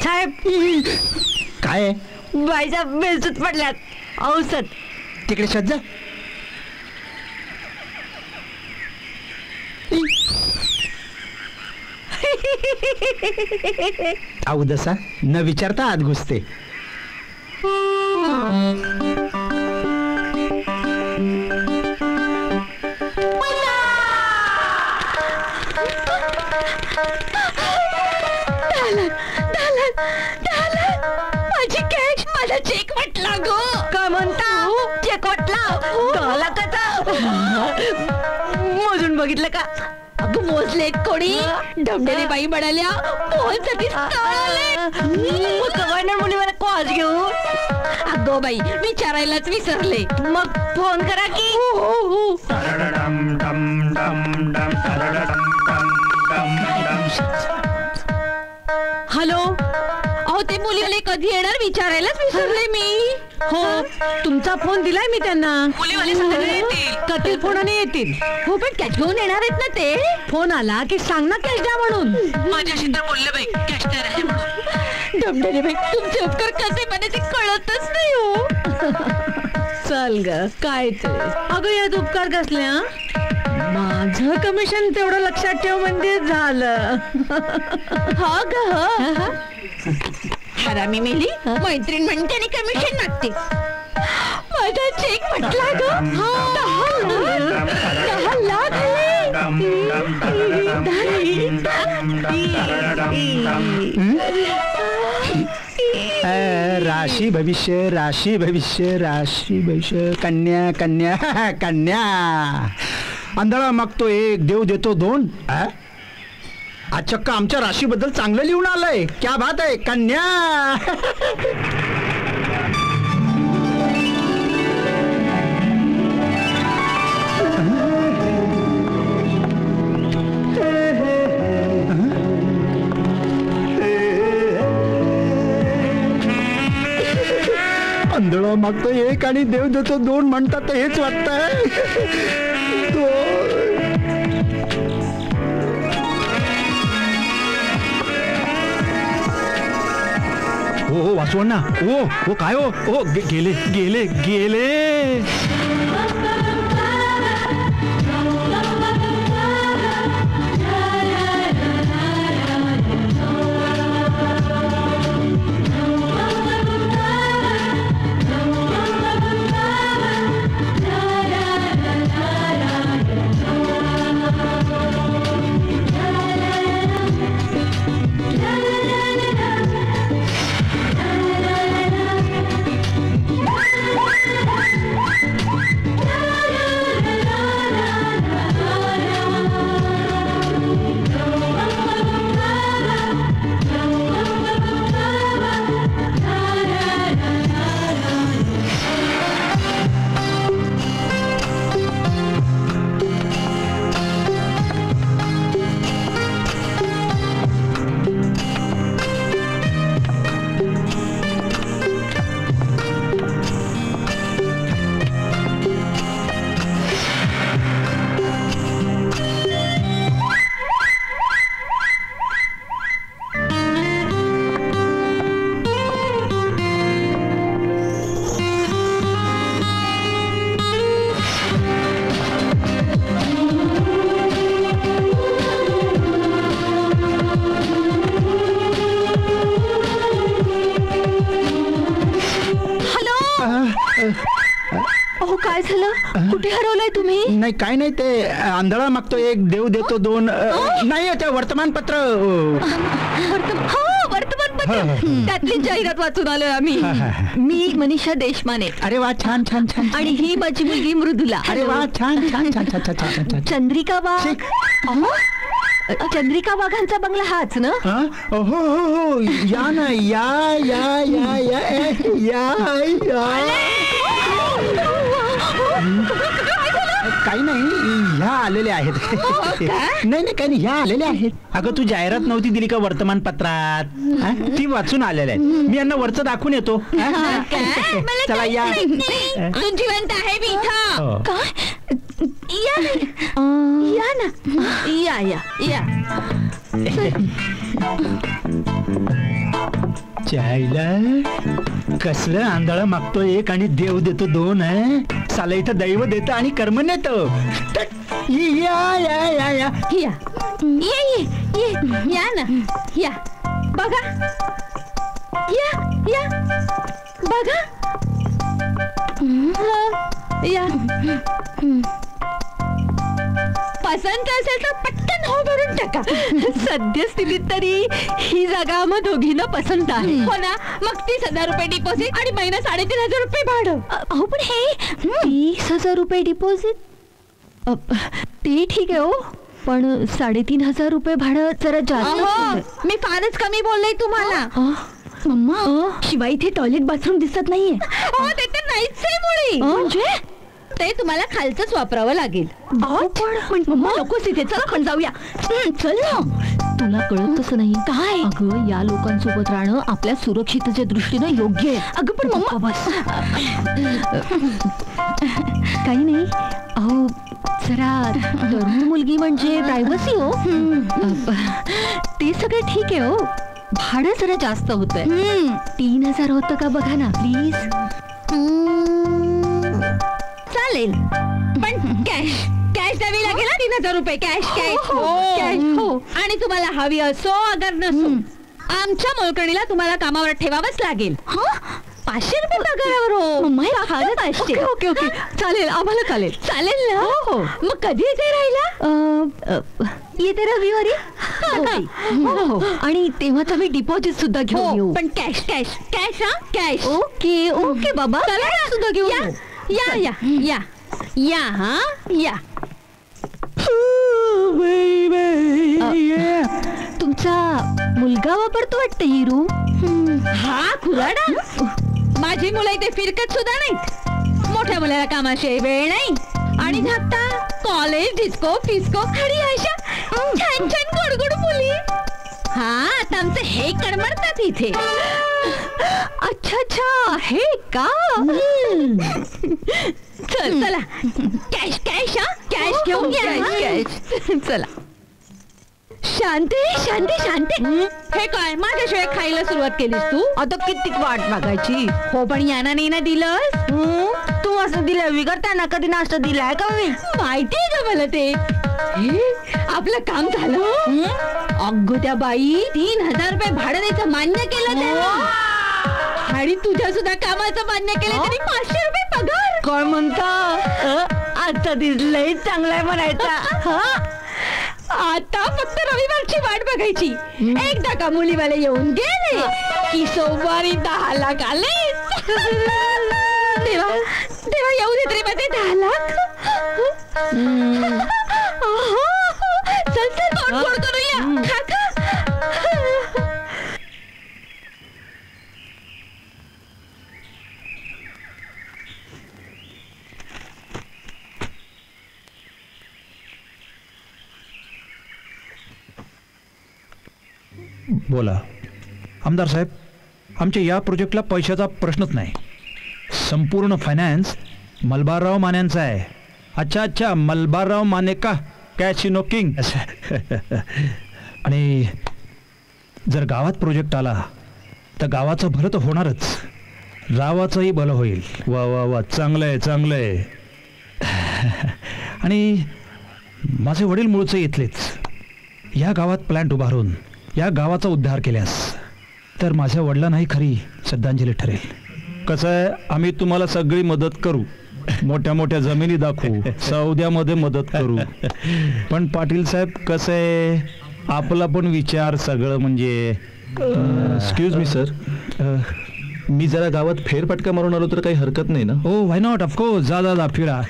साहेब काय बाईच्या बेसूत पडल्यात. औषध तिकडे सज्जा. अवदसा न विचारता आत घुसते. माझी कॅश, माझा चेक म्हटला गो. का म्हणता चेक म्हटला मोजून बघितलं का? अगं मोजलेत कोणी? ढमढेरी बाई म्हणाल्या गव्हर्नर मुली मला कॉल घेऊन. अगो बाई विचारायलाच विसरले. मग फोन करा की. हॅलो, अहो ते मुलीवाले कधी येणार विचारायलाच विसरले मी. हो, तुमचा फोन दिलाय मी त्यांना. मुलीवाले कधी फोनाने येतील. हो पण कॅश घेऊन येणार आहेत ना ते. फोन आला की सांग ना कॅश द्या म्हणून. माझ्याशी तर बोलले बाई कॅश द्या आहे म्हणून. डमडे बाई तुमचे उपकार कसे बनायचे कळतच नाही हो. चल ग काय ते. अगं यात उपकार कसल्या? माझं कमिशन तेवढं लक्षात ठेव म्हणजे झालं. हा ग हरामी मेली. मैत्रीण म्हणते आणि कमिशन मागते. माझा चेक म्हटला ग 10 लाख. राशी भविष्य, राशी भविष्य, राशी भविष्य. कन्या कन्या कन्या. आंधळा मागतो एक, देव देतो दोन. आज चक्क आमच्या राशीबद्दल चांगलं लिहून आलंय. क्या बात आहे कन्या. आंधळा मागतो एक आणि देव देतो दोन म्हणतात हेच वाटतंय. हो वाचवण ना. हो काय हो गेले गेले गेले. काय झालं? कुठे हरवलाय तुम्ही? नाही काय नाही ते आंधळा मागतो एक देव देतो दोन. नाही ते वर्तमानपत्र. वर्तमानपत्र त्यातली जाहिरात वाचून आलोय आम्ही. मी मनीषा देशमाने. अरे वा छान छान छान. आणि ही माझी मुलगी मृदुला. अरे वा छान छान छान छान छान. चंद्रिका वाघ. चंद्रिका वाघांचा बंगला हाच ना? हो हो हो या ना या या या या या. काही नाही ह्या आलेल्या आहेत. नाही नाही काही नाही ह्या आलेल्या आहेत. अगं तू जाहिरात नव्हती दिली का वर्तमानपत्रात? ती वाचून आलेल्या आहेत. मी यांना वरचं दाखवून येतो. चला या. जिवंत आहे मी इथं. या या ना या या या चायला कसलं आंधळं मागतो एक आणि देव देतो दोन आहे. साला इथं दैव देतं आणि कर्म नेतो. या या या या या ये ये ये या ना या बघा या या बघा या पसंत असेल तर पटकन हो भरून टाका. सद्यस्थितीत तरी ही जागा आम्हा दोघींना पसंत आहे. हो ना. मग 30,000 रुपये डिपॉझिट आणि महिना 3,500 रुपये भाडं. अहो पण हे 30,000 रुपये डिपॉझिट ते ठीक आहे हो, पण 3,500 रुपये भाडं जरा जास्त. मी फारच कमी बोलले तुम्हाला. मम्मा शिवाय इथे टॉयलेट बाथरूम दिसत नाहीये. हो ते तर नाहीच आहे मुळी. म्हणजे ते तुम्हाला खालचंच वापरावं लागेल. पण मम्मा नकोच इथे. चला आपण जाऊया. चल ना. तुला कळत तसं नाही काय? अगं या लोकांसोबत राहणं आपल्या सुरक्षिततेच्या दृष्टीनं योग्य आहे. अगं पण मम्मा बस काही नाही. अहो जरा तरुण मुलगी म्हणजे प्रायव्हसी हो. ते सगळं ठीक आहे हो. भाडं जरा जास्त होतंय. 3,000 होतं का बघा ना प्लीज. चालेल पण कॅश कॅश द्यावी लागेल. 3,000 रुपये कॅश कॅश कॅश हो. आणि तुम्हाला हवी असो अगर नसो आमच्या मोलकणीला तुम्हाला कामावर ठेवावंच लागेल. 500 रुपये पगारावर हो. ओके ओके ओके चालेल आम्हाला चालेल. चालेल ना. हो मग कधी इथे राहिला? येते रविवारी. हो आणि तेव्हाच आम्ही डिपॉझिट सुद्धा घेऊन येऊ. पण कॅश कॅश कॅश हा कॅश. ओके ओके बाबा सुद्धा घेऊन या येऊ. या या या या हा या. तुमचा मुलगा वापरतो वाटतं ही रूम. हा खुराडा. माझी मुलं इथे फिरकत सुद्धा नाहीत. मोठ्या मुलाला कामाशी वेळ नाही आणि आता कॉलेज डिस्को फिस्को आणि अशा छान छान गोड मुली. हा आता आमचे हे कडमडतात इथे. अच्छा अच्छा हे का. चल चला कॅश कॅश हा कॅश घेऊन कॅश चला. शांती शांती शांती. हे काय माझ्याशिवाय खायला सुरुवात केलीस तू? आता किती वाट बघायची. हो पण याना नाही ना दिलंस. तू असं दिलं विगर त्यांना कधी नाश्ता दिलाय का मी. माहितीये का मला ते. आपलं काम झालं. अगं त्या बाई 3,000 रुपये भाडं द्यायचं मान्य केलं त्याला. आणि तुझ्या सुद्धा कामाचं मान्य केलं तरी 500 रुपये पगार. काय म्हणता. आता दिसलंय चांगलाय म्हणायचा. आता फक्त रविवारची वाट बघायची. एकदा का मुलीवाले येऊन गेले की सोमवारी 10 लाख आले. तेव्हा तेव्हा येऊ दे तरी मध्ये 10 लाख. चल चल गोड गोड करूया. खा खा. बोला आमदार साहेब. आमच्या या प्रोजेक्टला पैशाचा प्रश्नच नाही. संपूर्ण फायनान्स मलबारराव मान्यांचा आहे. अच्छा अच्छा मलबारराव माने का कॅसिनो किंग. आणि जर गावात प्रोजेक्ट आला तर गावाचं भलं तर होणारच, रावाचंही भलं होईल. वा वा वा चांगलं आहे चांगलं आहे. आणि माझे वडील मूळचे इथलेच. या गावात प्लॅन्ट उभारून या गावाचा उद्धार केल्यास तर माझ्या वडिलांनाही खरी श्रद्धांजली ठरेल. कसं आहे आम्ही तुम्हाला सगळी मदत करू. मोठ्या मोठ्या जमिनी दाखवू, सौद्यामध्ये मदत करू. पण पाटील साहेब कसं आहे आपला पण विचार सगळं म्हणजे. एक्सक्यूज मी सर, मी जरा गावात फेरफटका मारून आलो तर काही हरकत नाही ना. ओ व्हाय नॉट ऑफकोर्स. जा जा जा फिरा.